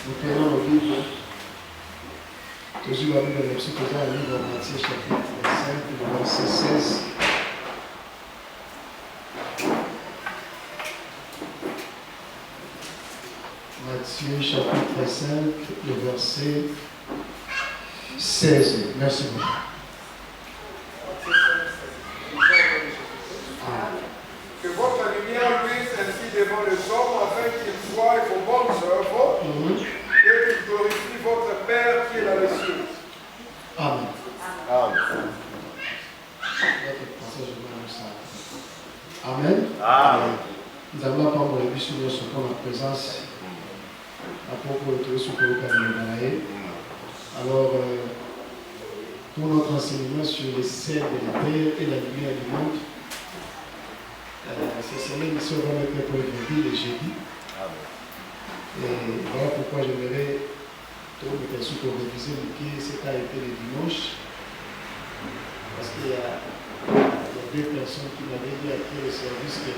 Nous prenons nos Bibles. Toujours la Bible de Matthieu chapitre 5, le verset 16. Matthieu chapitre 5, le verset 16. Merci beaucoup. Que votre lumière luise ainsi devant les hommes, afin qu'ils voient vos bonnes œuvres et qu'ils glorifient votre Père qui est dans les cieux. Amen. Amen. Amen. Amen. Nous allons prendre le but sur la présence à propos de tout ce que vous avez. Alors, pour notre enseignement sur les sels de la terre et la lumière du monde, c'est une émission qu'on va mettre pour le vendredi et le jeudi. Et voilà pourquoi j'aimerais tout le temps pour réviser le qui c'est a été le dimanche. Parce qu'il y a deux personnes qui m'avaient dit après le service que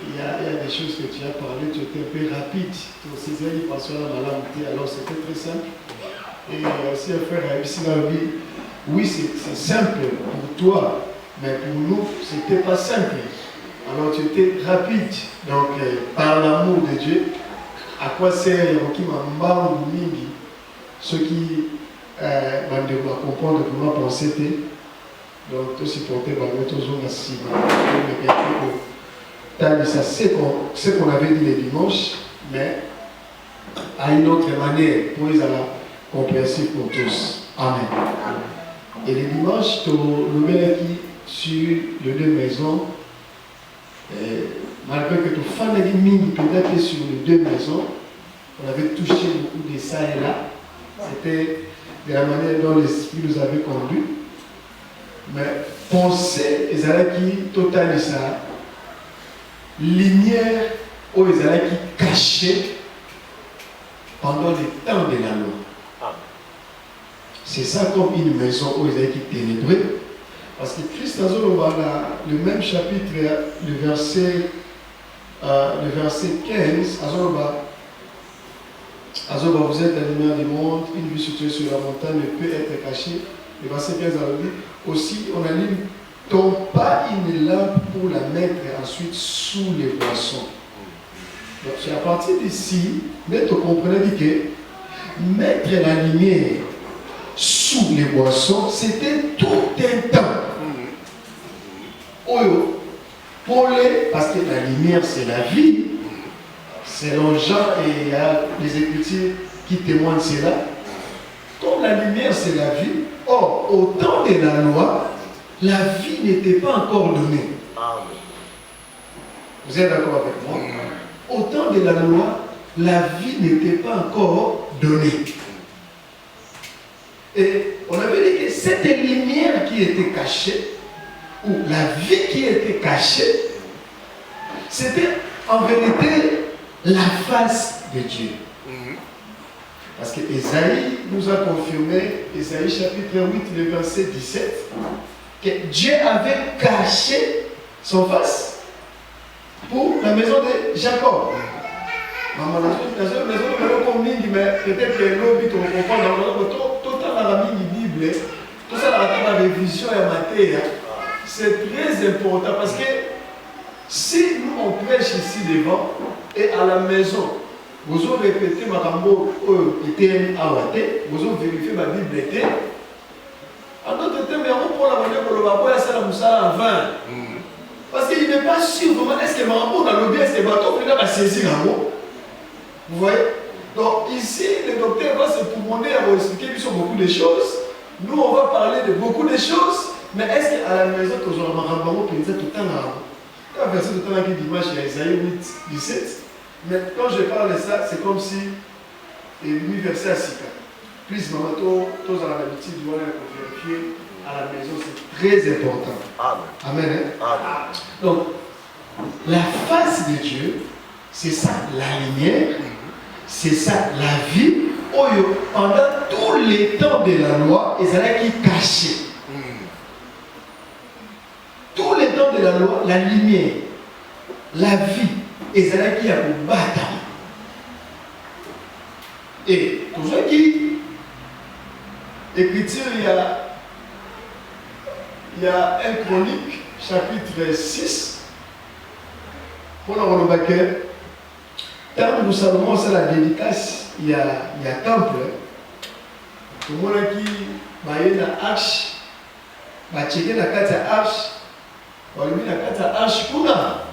il y a des choses que tu as parlé, tu étais un peu rapide. Tu as saisi une passion à la maladie, alors c'était très simple. Et aussi un frère a ici dans la vie, oui, c'est simple pour toi, mais pour nous, ce n'était pas simple. Alors tu étais rapide. Donc, par l'amour de Dieu, à quoi sert qui m'a ceux qui vont comprendre comment penser. Donc, tout supporter, toujours merci. C'est qu'on avait dit les dimanches, mais à une autre manière, pour les compréhensible pour tous. Amen. Et les dimanches, nous avons sur les deux maisons, malgré que tout fan de mine peut-être sur les deux maisons, on avait touché beaucoup de ça et là. C'était de la manière dont l'Esprit nous avait conduit. Mais penser, ils allaient qui total ça. Lumière où ils allaient qui cacher pendant le temps de la loi. C'est ça comme une maison où ils allaient qui ténébreux. Parce que Christ a le même chapitre, le verset 15, vous êtes la lumière du monde, une vue située sur la montagne ne peut être cachée. Le verset 15 a dit, aussi on allume donc pas une lampe pour la mettre ensuite sous les boissons. Donc c'est à partir d'ici, mais tu comprenez que mettre la lumière sous les boissons, c'était tout un temps. Parce que la lumière c'est la vie. Selon Jean, et il y a les Écritures qui témoignent cela. Comme la lumière c'est la vie, or au temps de la loi, la vie n'était pas encore donnée. Vous êtes d'accord avec moi? Au temps de la loi, la vie n'était pas encore donnée. Et on avait dit que cette lumière qui était cachée, ou la vie qui était cachée, c'était en vérité la face de Dieu. Parce que Ésaïe nous a confirmé, Ésaïe chapitre 8, le verset 17, que Dieu avait caché son face pour la maison de Jacob. Maman, la maison de Jacob, mais peut-être que l'homme comprend tout la Bible, tout ça la révision et la matière, c'est très important parce que si nous on prêche ici devant et à la maison, vous avez répété ma rambo était awaté, vous avez vérifié ma Bible était. En d'autres termes, on prend la manière pour le bateau et ça la moussala en vain. Parce qu'il n'est pas sûr vraiment est-ce que ma rambo dans le bien, est-ce que le bateau va saisir un mot. Vous voyez? Donc ici, le docteur va se demander à vous expliquer sur beaucoup de choses. Nous, on va parler de beaucoup de choses. Mais est-ce qu'à la maison, tu as un rambo qui disait tout le temps là? Verset tout le temps qui dimanche, il y a Isaïe 8, 17. Mais quand je parle de ça, c'est comme si l'université à Sika. Plus maman, tous à l'habitude de vérifier à la maison, c'est très important. Amen. Amen. Amen. Donc, la face de Dieu, c'est ça, la lumière, c'est ça, la vie. Pendant tous les temps de la loi, ils allaient qui cacher. Tous les temps de la loi, la lumière, la vie, ils allaient qui a pour battre. Et pour ceux qui écriture, il y a un Chronique, chapitre 6, pour le Rolobaké. Quand nous Salomon, c'est la dédicace, il y a temple. Tout le monde qui a une arche, va checker la carte à arche, va lui la carte à arche pour là.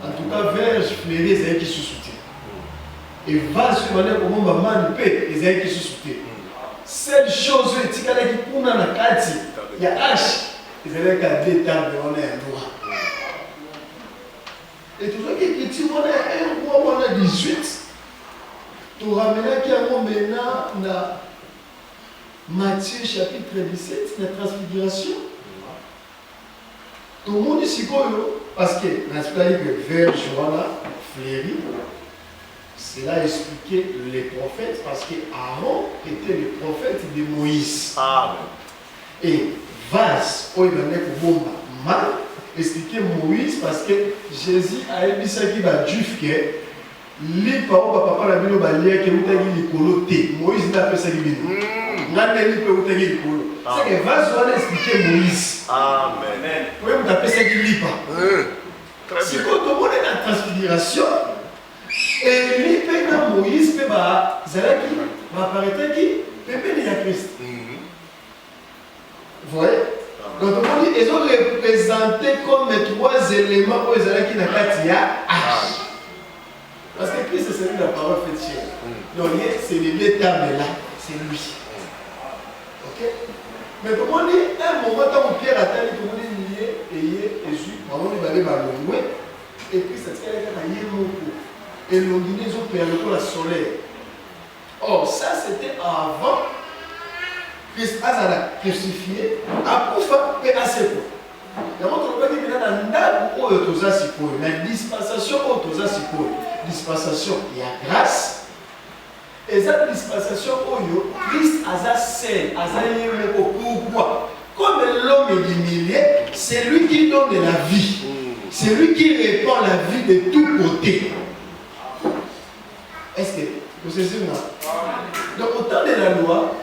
En tout cas, verge, fleurie, c'est qui se soutient. Et va sur le comment maman peut, les qui se soutient. Cette chose, c'est qu'il y a qui pour la carte, il y a arche, ils avaient qu'à deux tables, on est un droit. Et tout ça qui est petit, on a un roi, on a 18. Tu ramènes qui a maintenant dans Matthieu chapitre 17, la transfiguration. Tout le monde ici, parce que l'expliqué que vers Joanna fleurit, cela expliquait les prophètes, parce que Aaron était le prophète de Moïse. Amen. Et vase, où il en est pour bomba, mal. Expliquer Moïse parce que Jésus a dit ça qui va juif que les parents papa la bino balia que vous avez les colotés Moïse n'a pas ça qui vient n'a pas dit que vous avez les colotés c'est que va se expliquer Moïse. Amen. Oui vous avez ça qui lit pas c'est quand tout le monde est en transfiguration et les pères Moïse peut va zalaki va apparaître qui peut venir à Christ. Vous voyez. Donc, ils ont représenté comme trois éléments pour les gens qui n'ont pas de H. Parce que Christ, c'est celui de la parole faite chair. Donc, c'est les deux tables là, c'est lui. Ok? Mais comme on dit, un moment, quand Pierre a dit, tout le monde est lié, et Jésus, on va aller ballonner, et puis c'est ce qu'il y a eu beaucoup. Et l'ondine, ils ont perdu pour la soleil. Or, ça, c'était avant. Christ a crucifié, a Koufa et a Sepo. Il y a un autre qui est dans la dispensation autosa Sipo. Dispensation, il y a grâce. Et cette dispensation, Christ a seul, a pourquoi? Comme l'homme est humilié, c'est lui qui donne la vie. C'est lui qui répand la vie de tous côtés. Est-ce que vous savez ça? Donc, au temps de la loi,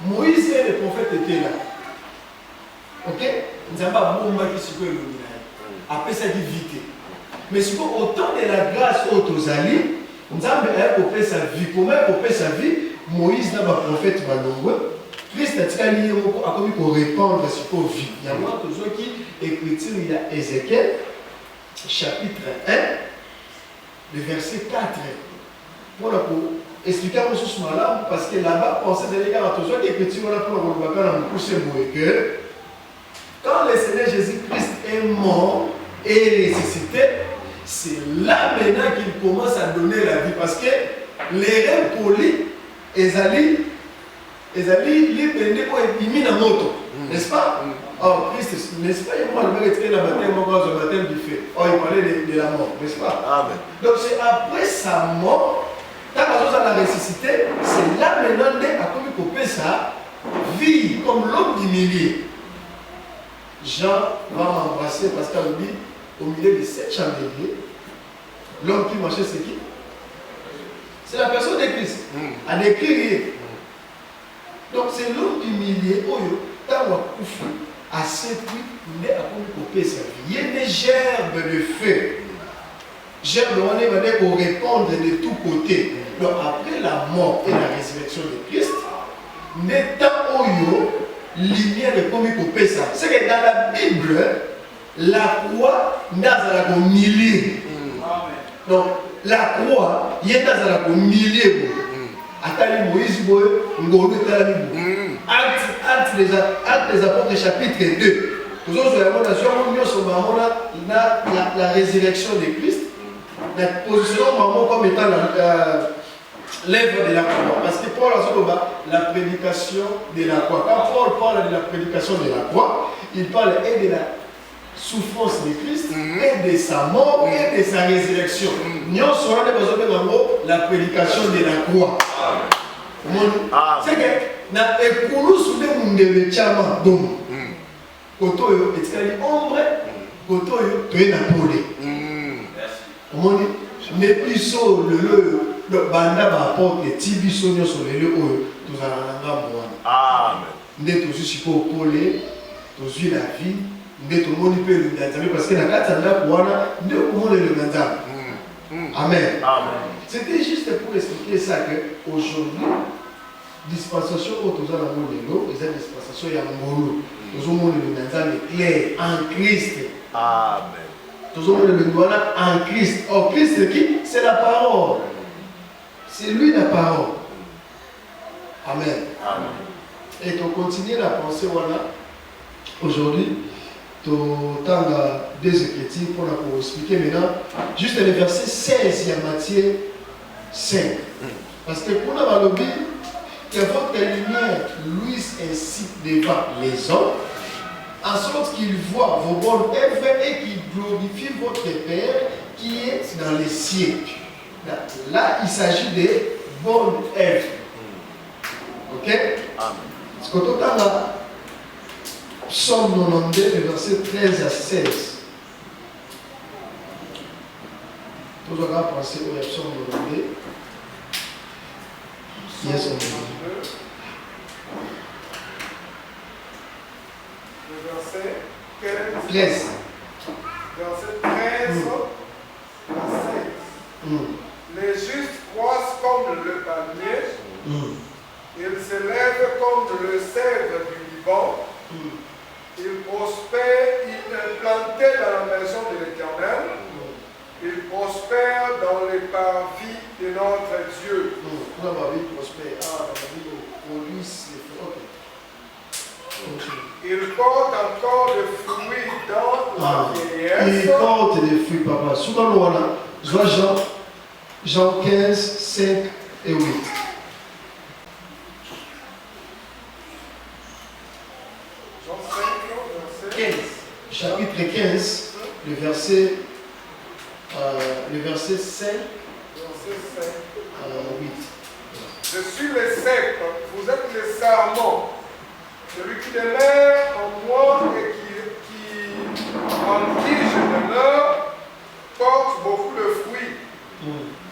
Moïse et les prophètes étaient là. Ok? Nous n'avons pas bomba qui se peut illuminer. Après ça, dit vite. Mais si au temps de la grâce aux Ali, nous avons coupé sa vie. Comment couper sa vie? Moïse n'a pas prophète malheureux. Christ a dit qu'on répandre sur la vie. Il y a moi toujours qui écrit il y a Ézéchiel, chapitre 1, le verset 4. Voilà pour expliquer à ce moment-là, parce que là-bas, on sait que les petits pour que quand le Seigneur Jésus-Christ est mort et ressuscité, c'est là maintenant qu'il commence à donner la vie. Parce que les reins polis, ils allaient les prendre pour être mis dans la moto. N'est-ce pas? Or, Christ, n'est-ce pas? Il m'a dit la baptême du feu. Or, il parlait de la mort, n'est-ce pas? Amen. Donc, c'est après sa mort. Quand on a ressuscité, c'est là maintenant qu'on a coupé sa vie comme l'homme humilié. Jean va m'embrasser parce qu'elle dit au milieu de 7 chandeliers, l'homme qui marchait, c'est qui? C'est la personne de Christ. À décrire. Donc c'est l'homme humilié, quand on a coupé à 7 8, il est à couper sa vie. Il y a des gerbes de feu. Gerbes, on est pour répondre de tous côtés. Donc après la mort et la résurrection de Christ, n'étant oyo, lumière de comme couper ça. C'est que dans la Bible, la croix n'a au milieu. Donc la croix, il y a dans au milieu. Atali Moïse Ngolo Talami. Acte des apôtres chapitre 2. Nous avons la résurrection de Christ. La position comme étant l'œuvre de la croix. Parce que Paul a la prédication de la croix. Quand Paul parle de la prédication de la croix, il parle et de la souffrance de Christ, et de sa mort, et de sa résurrection. Nous avons la prédication de la croix. C'est que na ekulu soude mundele chama dom. Koto yo etikali ombre, koto yo toye na pole. Merci. Omoni ne piso le donc banda bapporte tibiso nyonso lelo oyo tozala na ngambo wana. Amen. Nde tozwi sikoyo pole tozwi la vie nde tomoni mpe elengi ya Nzambe parce que na kati ya ndako wana nde okomona elengi ya Nzambe. Amen. Amen. C'était juste pour expliquer ça que aujourd'hui dispensation au toza na molelo eza dispensation ya ngolo tozomona elengi ya Nzambe clair en Christ. Amen. Tozomona elengi wana en Christ. Or Christ qui c'est la parole. C'est lui la parole. Amen. Amen. Et on continue la pensée voilà. Aujourd'hui, tu as deux écritures pour expliquer maintenant. Juste le verset 16 de Matthieu 5. Parce que pour la malobie, que votre lumière luise ainsi devant les hommes, en sorte qu'ils voient vos bonnes œuvres et qu'ils glorifient votre Père qui est dans les cieux. Là, il s'agit de bonnes œuvres. Ok? Amen. Ce que tu as là, Psaume 92, le verset 13 à 16. Tu dois penser au Psaume 92. Yes, on Le verset 15. 13. Verset 13 à 16. Les justes croissent comme le palmier. Ils s'élèvent comme le cèdre du Liban. Ils prospèrent, ils sont plantés dans la maison de l'Éternel. Ils prospèrent dans les parvis de notre Dieu. Dans ma vie prospère. Ah, dans ma vie produisent les fruits. Ils portent encore le fruit dans la vieillesse. Ils portent des fruits, papa. Souvent, nous voilà. Je vois Jean 15, 5 et 8. Chapitre 15, le verset 5 à 8. Je suis le cèpe, vous êtes les sarments. Celui qui demeure en moi et qui en qui je demeure porte beaucoup de fruits.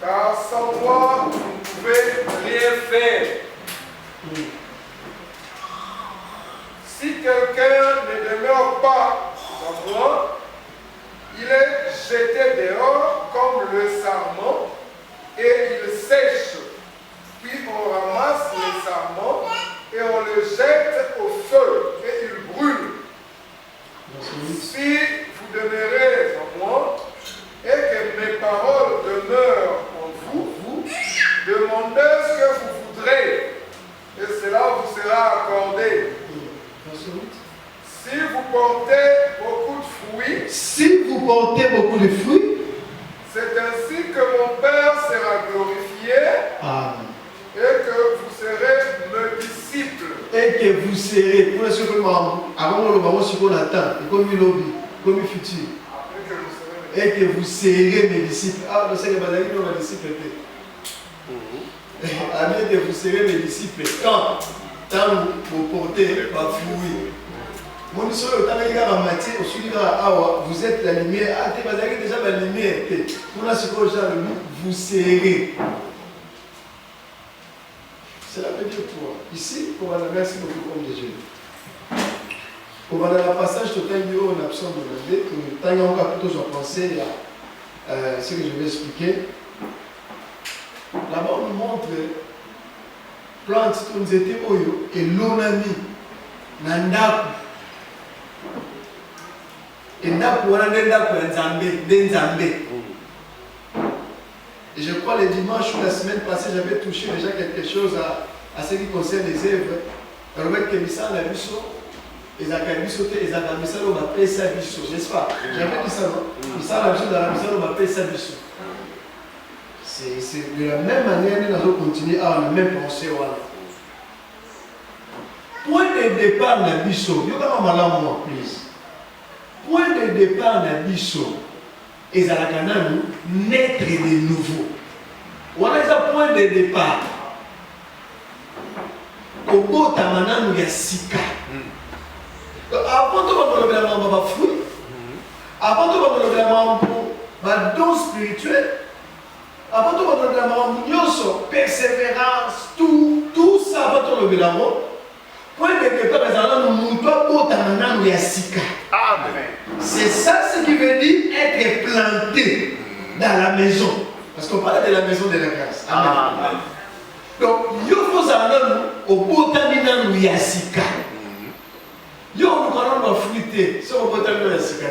Car sans moi, vous ne pouvez rien faire. Si quelqu'un ne demeure pas en moi, il est jeté dehors comme le sarment et il sèche. Puis on ramasse les sarments et on le jette au feu et il brûle. Si vous demeurez en moi et que mes paroles demeurent en vous, demandez ce que vous voudrez et cela vous sera accordé. Si vous portez beaucoup de fruits, c'est ainsi que mon Père sera glorifié. Amen. Et que vous serez mes disciples. Et que vous serez, pour ce que avant le moment sur qu'on attend, comme il lobby, comme il futur. Et que vous serez mes disciples. Ah, je sais que Badali nous mes disciples. Amen, que vous serez mes disciples. Quand vous portez ma fruit. Mon histoire, vous êtes la lumière. Ah, tu vas déjà la lumière. Vous serez. Cela veut dire quoi? Ici, on va la merci beaucoup comme Dieu. On va dans le passage total du haut, on a besoin de l'aider. Tant qu'il y a encore plutôt penser à ce que je vais expliquer. Là-bas, on nous montre plantes qui nous étaient oyo et l'onami, nandaku. Et ndaku, on a des nzambe. Et je crois les dimanches ou la semaine passée, j'avais touché déjà quelque chose à ce qui concerne les œuvres. Alors, que Missa la biso, et Zakabiso, et Zakabissa, on m'appelle ça biso, n'est-ce pas? J'avais dit ça, non? Missa la biso, dans la mission, on m'appelle ça biso. C'est de la même manière que nous allons continuer à avoir la même pensée. Point de départ, la biso, yo kama malamu moi, please. Point de départ, la biso. Et ça va naître de nouveau. Voilà un point de départ. Au bout de la il y a sika. Avant de voir le fruit, avant de voir le don spirituel, Avant tout, on a persévérance, tout ça, avant tout, le l'amour. Point de départ, c'est ça ce qui veut dire être planté dans la maison. Parce qu'on parle de la maison de la grâce. Amen. Donc, il faut savoir au botamina nous yasika. Yo nous allons fruiter sur le botamina yasika.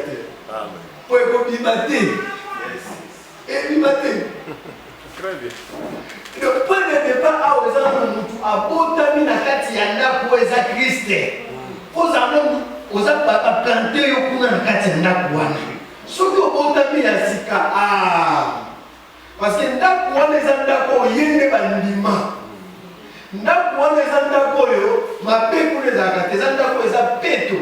Amen. Pour économiser. Et bimater. Très bien. Le point de départ à Ozan à botamina kati yanda pour eza Christ. Oza planter yo kuna kati yanda kuana. Soki botamina yasika parce que ndako wana eza ndako yende bandima. Ndako wana eza ndako yo mabe kuna ezalaka te eza ndako eza peto.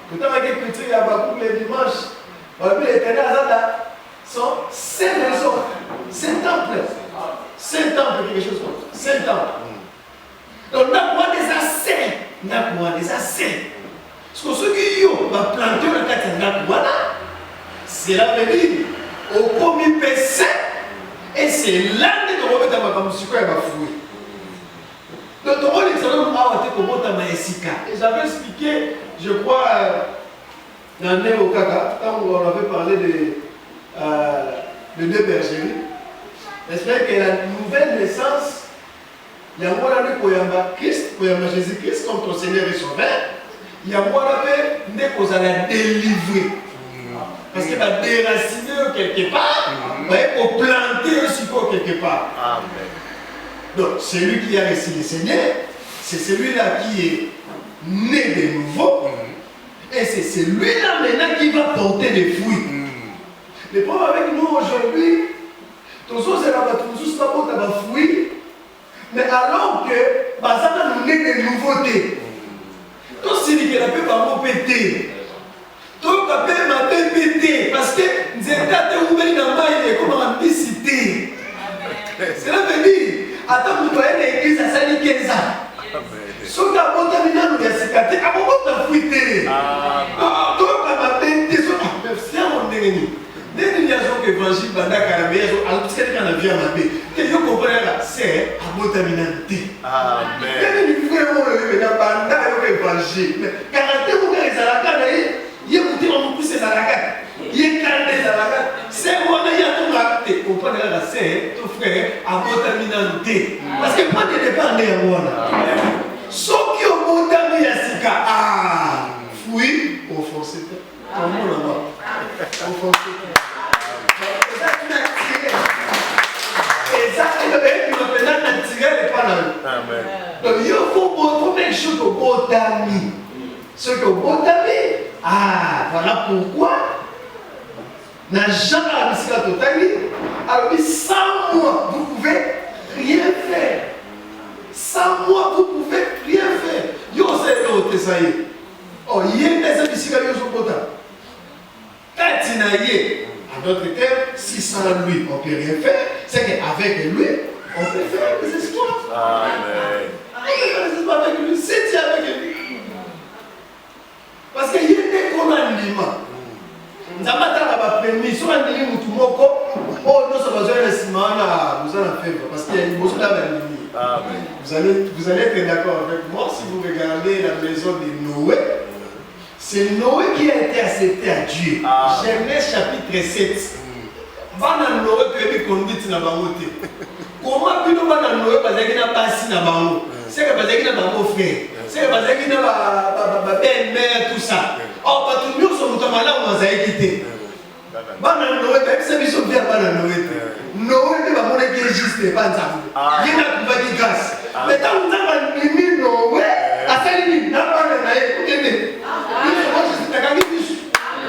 Totamaki culture ya bakulu le dimanche. Babi Éternel azada son saint maison, saint temple. Saint temple quelque chose comme ça. Saint temple. Donc ndako wana eza saint. Ndako wana eza saint. Parce que soki yo ba planter na kati ya ndako wana cela veut dire au commis saint. Et c'est là que tu remettes ma musique et ma fouille. Donc, tu vois l'exemple et j'avais expliqué, je crois, dans le Kaka, quand on avait parlé de deux bergeries. J'espère que la nouvelle naissance, il y a moi là Christ, Jésus-Christ comme ton Seigneur et Sauveur. Il y a moi là qu'on a délivré. Parce qu'il va déraciner quelque part, pour planter un support quelque part. Amen. Donc, celui qui a reçu le Seigneur, c'est celui-là qui est né de nouveau. Et c'est celui-là maintenant qui va porter des fruits. Le problème avec nous aujourd'hui, tous ceux qui ont des fruits, mais alors que, ça nous naît de nouveautés. Tout ce qui est pas péter. Tout le monde m'a pété parce que nous avons ouvert dans maille comme en cité. Cela veut dire, attends, vous voyez l'église à Sali Kenza. Si vous avez un peu de cicatrice, à moment de fruiter. Tout le monde m'a pété. C'est un dernier. Dès qu'il y a un évangile, il y a un petit qui a vu à ma paix. Et je comprends là, c'est à botaminante. Amen. Dès qu'il y a un évangile, car vous avez il y a un peu de zalaka. Il y a un peu de zalaka. C'est moi qui ai tout tu comprends là, c'est ton frère à botaminante. Parce que pas de départ de moi. Sauf qui au botaminante yasika. Oui, au forcé. Comment là-bas? Au forcé. Donc il faut mettre chose au botaminante. Ce que botaminante. Voilà pourquoi n'a jamais la musique totale. Alors, sans moi, vous pouvez rien faire. Sans moi, vous pouvez rien faire. Yo, c'est le ça y est. Oh, il y a des musiques qui sont botaminante. Quand il y a, en d'autres termes, si sans lui, on ne peut rien faire, c'est qu'avec lui, on peut faire des espoirs. Amen. On peut faire des espoirs avec lui. Si tu es avec lui. Parce qu'il y a des commandements. Nous avons la permission de dire que nous avons besoin de ciment, nous allons faire. Parce qu'il y a une chose à vous allez être d'accord avec moi si vous regardez la maison de Noé. C'est Noé qui a été accepté à Dieu. Genèse chapitre 7. Bana Noé peut être conduite dans la beauté. Comment puis-nous Bana Noé parce qu'il n'a pas assis dans la beauté? C'est parce qu'il n'a pas frère. C'est parce qu'il n'a pas belle-mère, tout ça. Oh, parce que nous sommes tous malades, on va quitter. Bana Noé, même si nous sommes bien Bana Noé. Noé ne va pas être juste, pas ça. Il y a une coupe de grâce. Mais tant que nous avons mis Noé, à sa limite, n'a pas de naïf.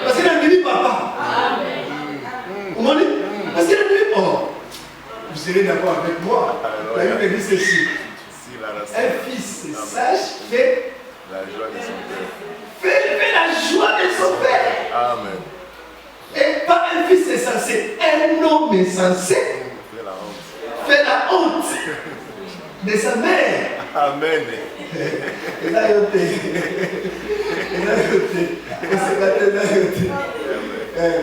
Parce qu'il a mis papa. Vous comprenez? Parce qu'il a mis papa. Vous serez d'accord avec moi. La Bible dit ceci. Un fils sage fait la joie de son père. Fait la joie de son père. Amen. Et pas un fils insensé, un homme insensé fait la honte de sa mère. Amen. Et là,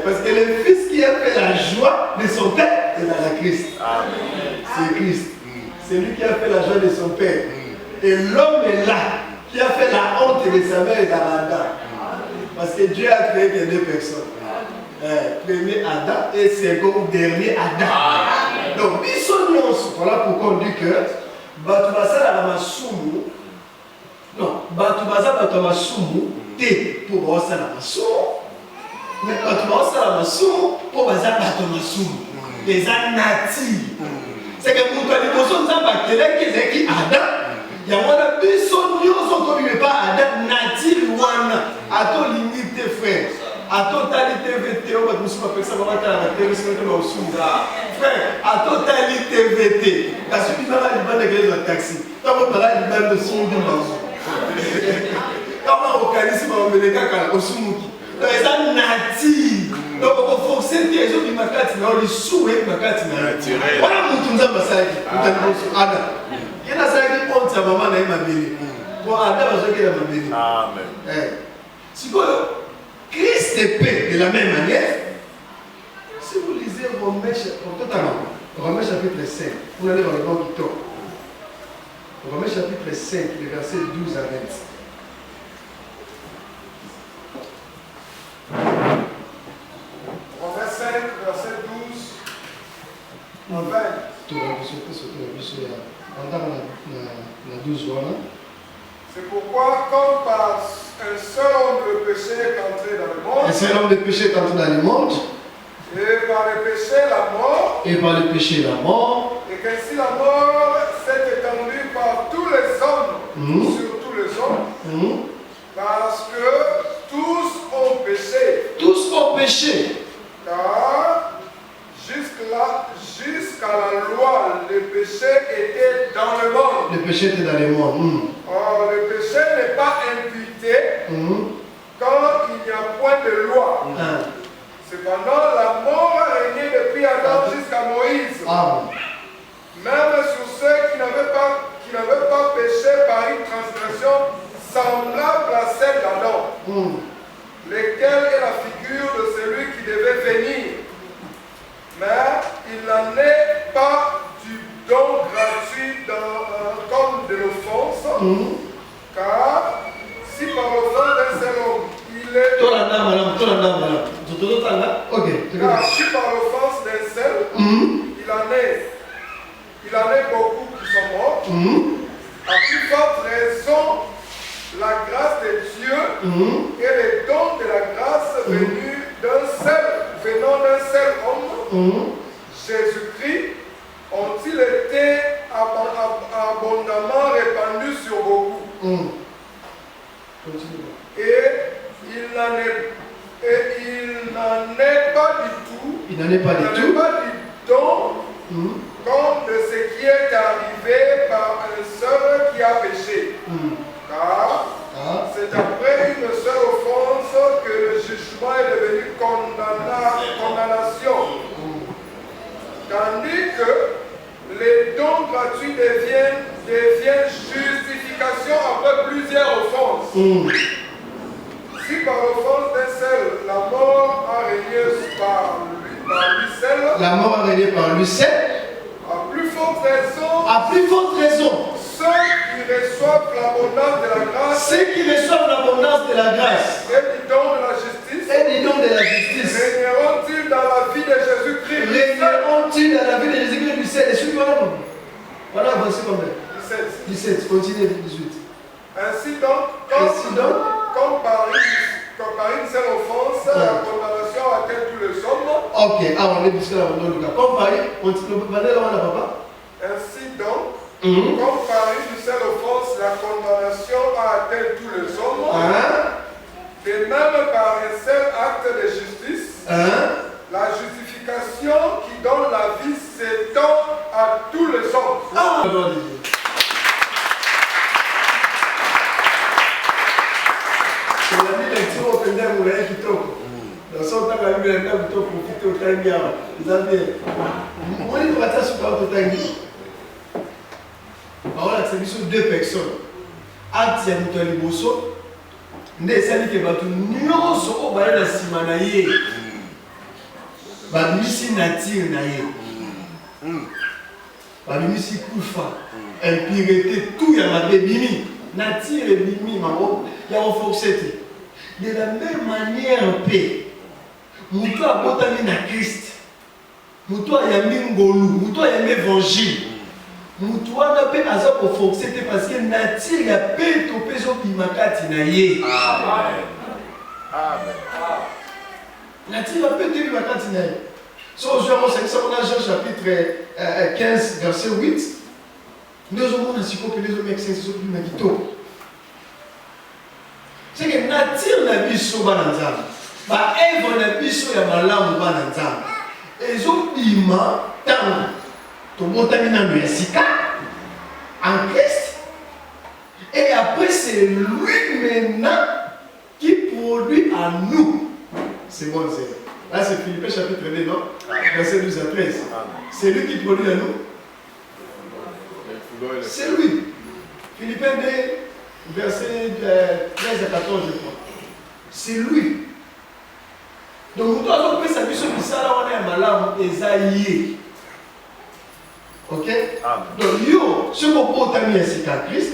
parce que le fils qui a fait la joie de son père est dans la Christ. C'est Christ. C'est lui qui a fait la joie de son père. Et l'homme est là, qui a fait la honte de sa mère et d'Adam. Parce que Dieu a créé que deux personnes. Premier Adam et second dernier Adam. Donc, voilà pourquoi on dit que Batubasa la masumu. Non, Batubasa Batumasumu, T pour Basa la masumu. Mais Batubasa la masumu pour Basa Batumasumu. Les natifs. C'est que pour toi, les personnes qui sont qui Adam. Il y a un personne qui ne pas Adam natif wana. À ton limite, frère. À totalité VT, on va nous appeler ça vraiment la télévision de l'Osunda. Frère, à totalité VT. Parce que tu vas aller dans l'église de taxi. Tu vas aller dans le son de l'Osunda. Comment on organise les gars au Sumuki. Donc, ils sont natifs. Donc, on va forcer les autres qui m'accordent, mais on les souhaite m'accordent. Voilà mon tour de massage. Il y a ça qui compte sa maman dans ma mairie. Pour Adam, je vais ma mairie. Amen. Si vous Christ est paix de la même manière. Si vous lisez Romains chapitre 5, vous allez dans le bon Victor. Romains chapitre 5, les versets 12 à 20. Romains 5, verset 12 à 20. C'est pourquoi, comme par un seul homme le péché est entré dans le monde, un seul homme de péché est entré dans le monde, et par le péché la mort, et par le péché la mort, et qu'ainsi la mort s'est étendue par tous les hommes, sur tous les hommes, parce que tous ont péché. Tous ont péché. Car jusqu'à la loi, le péché était dans le monde. Le péché était dans le monde. Or, le péché n'est pas imputé quand il n'y a point de loi. Cependant, la mort a régné depuis Adam jusqu'à Moïse. Même sur ceux qui n'avaient pas péché par une transgression semblable à celle d'Adam, lequel est la figure de celui qui devait venir. Mais il n'en est pas du don gratuit comme de l'offense, car si par l'offense d'un seul homme, il est... Car si par l'offense d'un seul, il en est beaucoup qui sont morts, à plus forte raison, la grâce de Dieu et les dons de la grâce venant d'un seul homme, Jésus-Christ, ont-ils été abondamment répandus sur beaucoup. Et il n'en est pas du tout. Il n'en est pas du don comme de ce qui est arrivé par un seul qui a péché. Car c'est après une seule offense que le jugement est devenu condamnation. Tandis que les dons gratuits deviennent justification après plusieurs offenses. Si par l'offense d'un seul, la mort a régné par lui seul. La mort a régné par lui seul. À plus forte raison. Ceux qui reçoivent l'abondance de la grâce. Et du don de la justice. Régneront-ils dans la vie de Jésus-Christ. Du ciel. Voilà, voici combien 17, continue 18. Ainsi donc, comme par une seule offense, la condamnation atteint tous les hommes. Ok, on est busqué là, comme par ainsi donc, comme par une seule offense, la condamnation a atteint tous les hommes. De même par un seul acte de justice, la justification qui donne la vie s'étend à tous les hommes. C'est deux personnes. Acte ya mutu liboso nde esali ke bato nyonso oyo baya na nsima na ye bamisi nature na ye babimisi kufa impureté tout ya mabe bimi nature bimi mango ya ofoxete de la même manière pe mutu abotami na Christ mutu ayambi ngolu mutu ayambi évangile mutu wana pe aza kofoxete parce que nature ya pe to pe ezobima kati na ye nature ya pe to ebima kati na ye. So, aujourd'hui, on Jean chapitre 15, verset 8. Nous avons un petit peu que les hommes exercent plus magito. C'est que la nature n'a pas so bananzam. Ba œuvre n'a pas so ya malamu bananzam. Et ont bima tant to botamina no yasika en Christ. Et après c'est lui maintenant qui produit en nous. C'est bon, c'est. Là, c'est Philippiens chapitre 2, non? Verset 12 à 13. C'est lui qui produit à nous. C'est lui. Philippiens 2, verset 13 à 14, je crois. C'est lui. Donc, nous devons faire sa mission de ça, on est malade, Esaïe. Ok? Donc, yo, ce qu'on peut amener c'est qu'à Christ,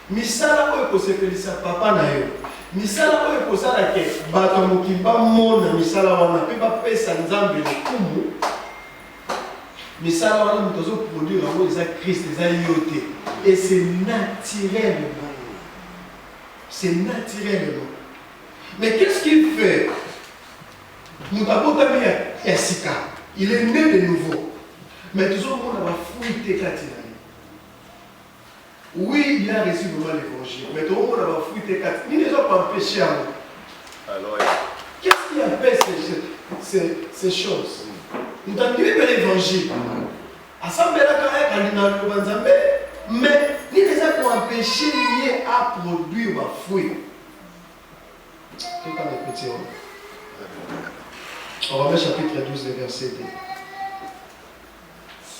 misala oyo kosekelisa papa na yo. Misala oyo kosala ke bato mokili bamona misala wana mpe bapesa nzambe lokumu. Misala wana moto azoproduire yango eza Christ, eza yo te. Et c'est naturellement. C'est naturellement. Mais qu'est-ce qu'il fait? Moto abotami ya sika. Il est né de nouveau. Mais toujours on a fouillé kati na. Oui, il a reçu vraiment l'évangile. Mais tout le monde a fouillé tes quatre. Il ne les a pas empêchés à nous. Alors, qu'est-ce qui appelle ces choses? Nous avons dit l'évangile. À ça, mais il les a pas empêchés à produire ma fouille. Tout en répétition. On va mettre chapitre 12, verset 2.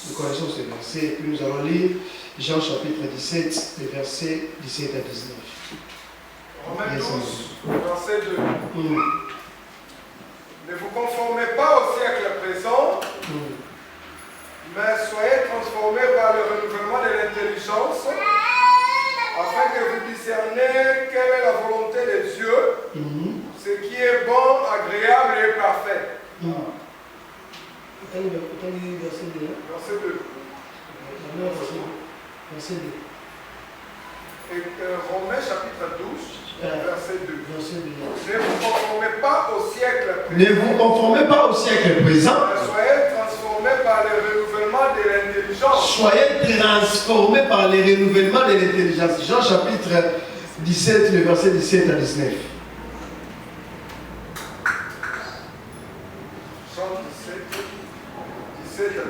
Nous connaissons ce verset, et puis nous allons lire Jean chapitre 17, les versets 17 à 19. Romains 12, verset 2. Ne vous conformez pas au siècle présent, mais soyez transformés par le renouvellement de l'intelligence, afin que vous discerniez quelle est la volonté de Dieu, ce qui est bon, agréable et parfait. Verset 2. Et Romains chapitre 12, verset 2. Ne vous conformez pas au siècle présent. Ne vous conformez pas au siècle présent. Soyez transformés par le renouvellement de l'intelligence. Soyez transformés par le renouvellement de l'intelligence. Jean chapitre 17, le verset 17 à 19. Jean 17 à 19.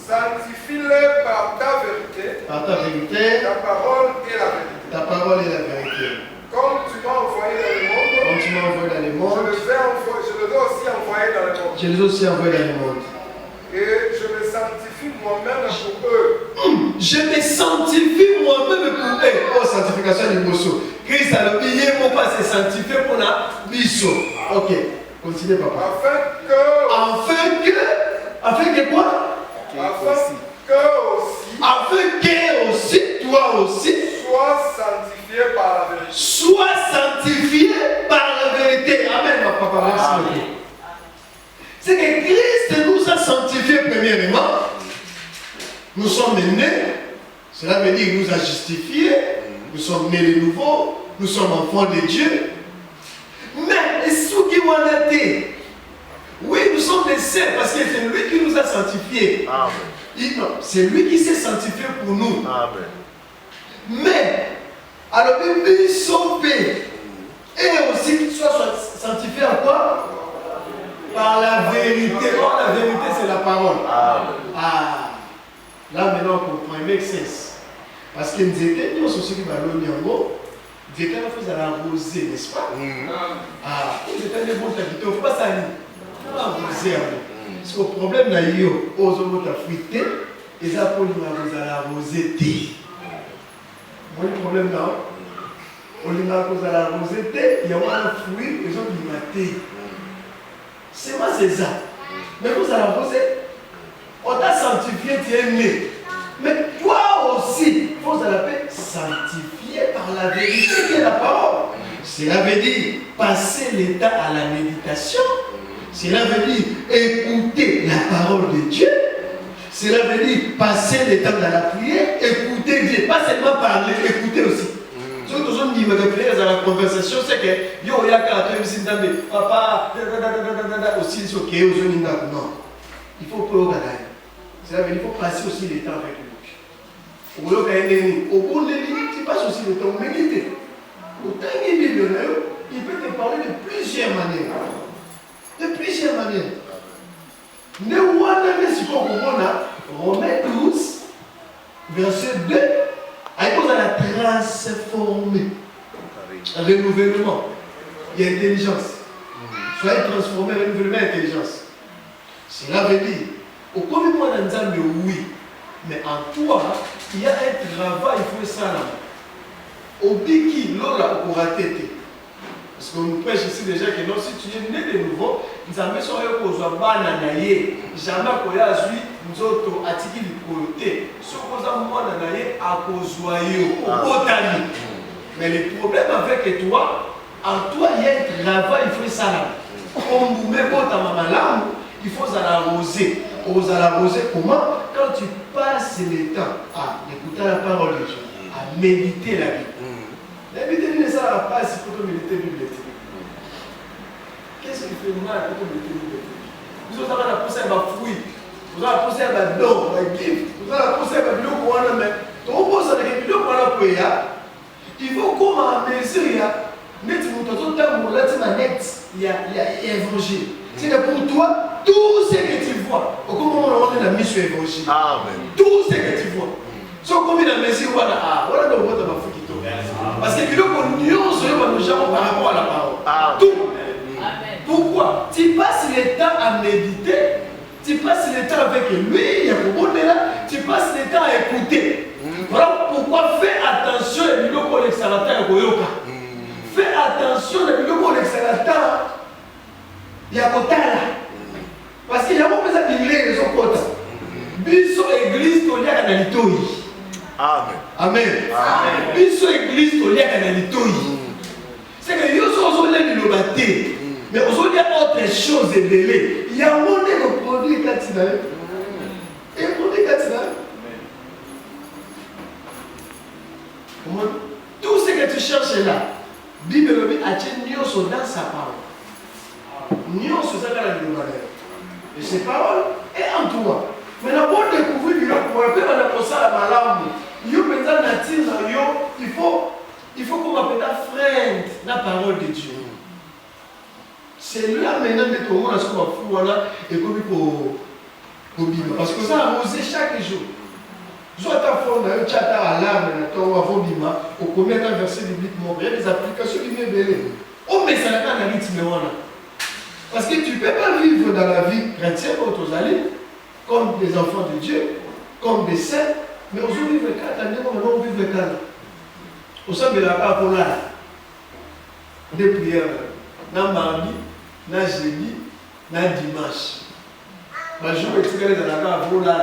Sanctifie-les par ta vérité. Par ta vérité. Ta parole est la vérité. Ta parole est la vérité. Comme tu m'as envoyé dans le monde. Comme tu m'as envoyé dans le monde. Je les ai aussi envoyés dans le monde. Je les ai aussi envoyés dans le monde. Et je me sanctifie moi-même pour eux. Je me sanctifie moi-même pour eux. Oh, sanctification du bosso. Christ a le billet pour pas se sanctifier pour la bisso. Ok, continuez papa. Afin que quoi? Afin que aussi, toi aussi, sois sanctifié par la vérité. Sois sanctifié par la vérité. Amen, ma papa. Merci. C'est que Christ nous a sanctifiés premièrement. Nous sommes nés. Cela veut dire qu'il nous a justifiés. Nous sommes nés de nouveau. Nous sommes enfants de Dieu. Mais ceux qui ont été, oui, nous sommes des saints parce que c'est lui qui nous a sanctifiés. Amen. C'est lui qui s'est sanctifié pour nous. Amen. Mais, alors, il sauvé. Et aussi qu'il soit sanctifié à quoi? Par la vérité. Or, la vérité, c'est la parole. Amen. Ah, là maintenant on comprend. Make sense. Parce que nous étions, nous aussi qui m'allons en haut. Nous étions à la rosée, n'est-ce pas? Ah, nous étions des bons habités. Il ne faut pas s'aller. On va arroser. Parce que le problème, là, il y a aux autres fruité. Et ça, pour nous, à la rosée. Le problème là, on a cause à la rosette, il y a un fruit, les gens qui matent. C'est moi, c'est ça. Mais vous à la rosette, On t'a sanctifié, tu es né. Mais toi aussi, il faut s'appeler sanctifié par la vérité qui est la parole. Cela veut dire passer le temps à la méditation. Cela veut dire écouter la parole de Dieu. Cela veut dire passer le temps dans la prière, écouter Dieu. Pas seulement parler, écouter aussi. Ce que nous avons dit dans la conversation, c'est que yo, il y a qu'à papa, aussi, c'est ok, non. Il faut pas regarder. Cela veut dire qu'il faut passer aussi le temps avec lui. Au bout de l'île, tu passes aussi le temps méditer. Autant qu'il il peut te parler de plusieurs manières. De plusieurs manières. Romains 12, verset 2, à cause de la transformer. Renouvellement. Il y a intelligence. Soyez transformé, renouvellement, intelligence. Cela veut dire, au premier moment dans Nzambe, oui, mais en toi, il y a un travail, il faut ça là. Au biki, lola, au raté. Parce qu'on nous prêche ici déjà que non, si tu es né de nouveau, nous avons besoin de faire bananaye. Jamais qu'on a vu, nous autres, attiquer du côté. Ce qu'on a bananaye, à cause au botanique. Mais le problème avec toi, en toi, il y a un travail, il faut ça là. On vous met pas ta maman là, il faut l'arroser. Aux arroser comment? Quand tu passes le temps à écouter la parole de Dieu, à méditer la Bible. Méditer ne sert pas si pour méditer la Bible. Qu'est-ce qui fait mal pour méditer la Bible? Vous avez la poussée à ma fruit, vous avez la poussée à ma don, ma gift, vous avez la poussée à ma bio pour un homme. Donc, vous avez la bio pour un homme. Il faut comme à mesure, net, vous avez il y a évangile. C'est que pour toi, tout ce que tu vois, au moment où on a mis sur l'évangile, tout ce que tu vois, sauf comme il a mis sur voilà, voilà le vote de ma fille qui tombe. Parce que nous avons nous gens par rapport à la parole. Tout. Pourquoi? Tu passes le temps à méditer, tu passes le temps avec lui, il y a beaucoup de là, tu passes le temps à écouter. Voilà pourquoi fais attention à l'iloko l'exalateur et Goyoka. Fais attention à l'iloko l'exalateur. Il y a Kotala. Parce qu'il y a beaucoup besoin de les autres. Biso église au lien à l'itoi. Amen. Amen. Biso église au lien à l'itoi. C'est que nous sommes là de l'obaté. Mais aujourd'hui, il y a autre chose de belé. Il y a un monde de produit catinal. Et un produit catinal. Tout ce que tu cherches là, Bible a tenu dans sa parole. Nous sommes là dans le malheur. Et ces paroles est en toi. Mais la bonne découvrir du pour un peu dans ça la malade. Il faut qu'on appelle ta friend la parole de Dieu. C'est là maintenant que tout le monde a ce qu'on a et comme pour Bible. Parce que ça a arrosé chaque jour. Soit ta forme d'un chat à l'âme, avant Bima, au combien d'un verset biblique, il y a des applications qui viennent belé. Oh, mais ça n'a pas un rythme. Parce que tu ne peux pas vivre dans la vie chrétienne comme des enfants de Dieu, comme des saints, mais on vit le cadre, on vit le cadre. Au sein de la parole, des prières, dans mardi, dans jeudi, dans dimanche. Je vais expliquer dans la parole là,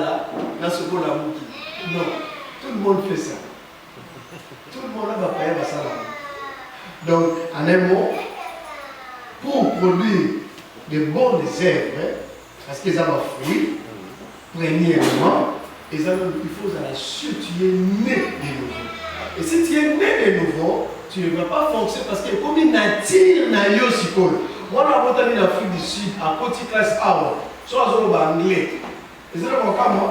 dans ce qu'on a montré. Non, tout le monde fait ça. Tout le monde va payer ça là. Donc, en un mot, pour produire de bonnes herbes, parce qu'ils ont un fruit, premièrement, il faut la suite, tu es né de nouveau. Et si tu es né de nouveau, tu ne vas pas fonctionner parce que comme une nature n'a pas de moi, je suis en Afrique du Sud, à petite classe A, je suis en anglais. Et c'est le cas, moi.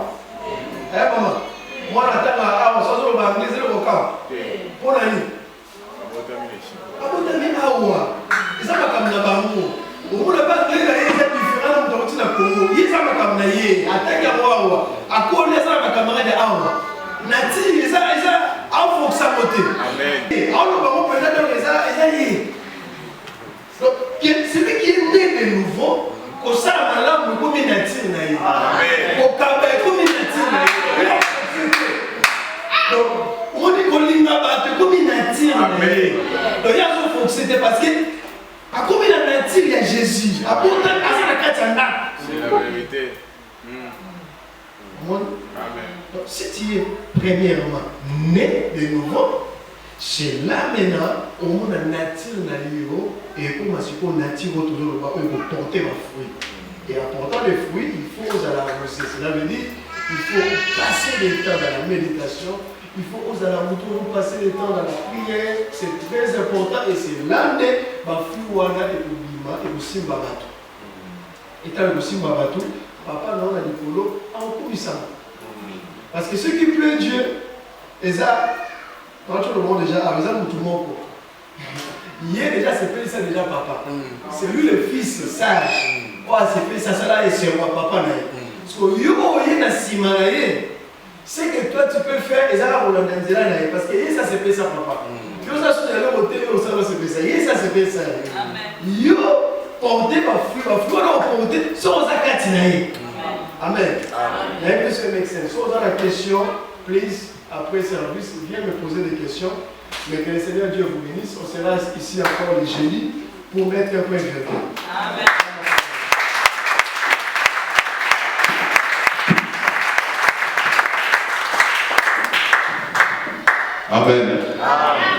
Eh, maman. Moi, je suis en anglais, c'est le cas. Pour la nuit. Je suis en anglais. Et ça, je suis en anglais. On ne peut pas dire que c'est différent de ce Congo. Il y a des camarades qui attaquent à moi. À quoi les camarades de Awa? Nati, les a en fonction de Amen. On peut peut-être les a. Donc, celui qui est né de nouveau, au sein de la langue, comme une nature. Au Cabaret, comme une nature. Donc, on dit qu'on l'image comme une nature. Donc, il y a une fonction parce que. À combien de nature il y a Jésus? À combien de nature? C'est la vérité. Amen. Amen. Donc, si tu es premièrement né de nouveau, c'est là maintenant, au monde nature et comme si on nature toujours porter ma fruit. Et en portant les fruits, il faut oser arroser. Cela veut dire il faut passer le temps dans la méditation, il faut oser passer le temps dans la prière. C'est très important et c'est là que ma fruit wana et l'oubima et aussi babatou. Et tant aussi babatou, papa non a dit polo en commissaire. Parce que ceux qui plaît Dieu, et ça, quand tout le monde déjà, avec ça, tout le monde. Hier déjà, c'est fait ça déjà papa. C'est lui le fils sage. Oh, c'est fait ça, ça là, et c'est moi papa. Parce que c'est que toi tu peux faire, et ça là, parce que ça c'est fait ça papa. Yo, ça c'est le côté, ça c'est fait ça. Ça c'est fait ça. Yo, porter ma fruit, on a porté, sur la catinaïe. Amen. Il y a une question, si vous avez la question, please, après le service, viens me poser des questions. Mais que le Seigneur Dieu vous bénisse. On sera ici encore le jeudi pour mettre un point de vue. Amen. Amen. Amen.